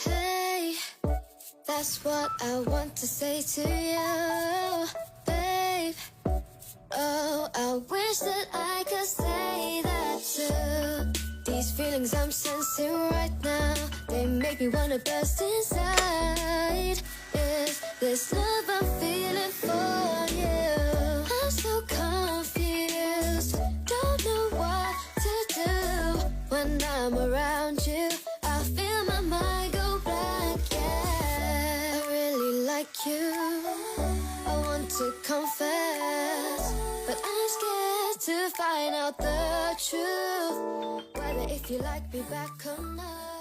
Hey, that's what I want to say to you, babe. Oh, I wish that I could say that too. These feelings I'm sensing right now, they make me wanna burst inside. Is this love I'm feeling for you? I'm so confused, don't know what to do. When I'm around you, I feel my mind go blank, yeah. I really like you, I want to confess, but I'm scared to find out the truth, whether if you like me back or not.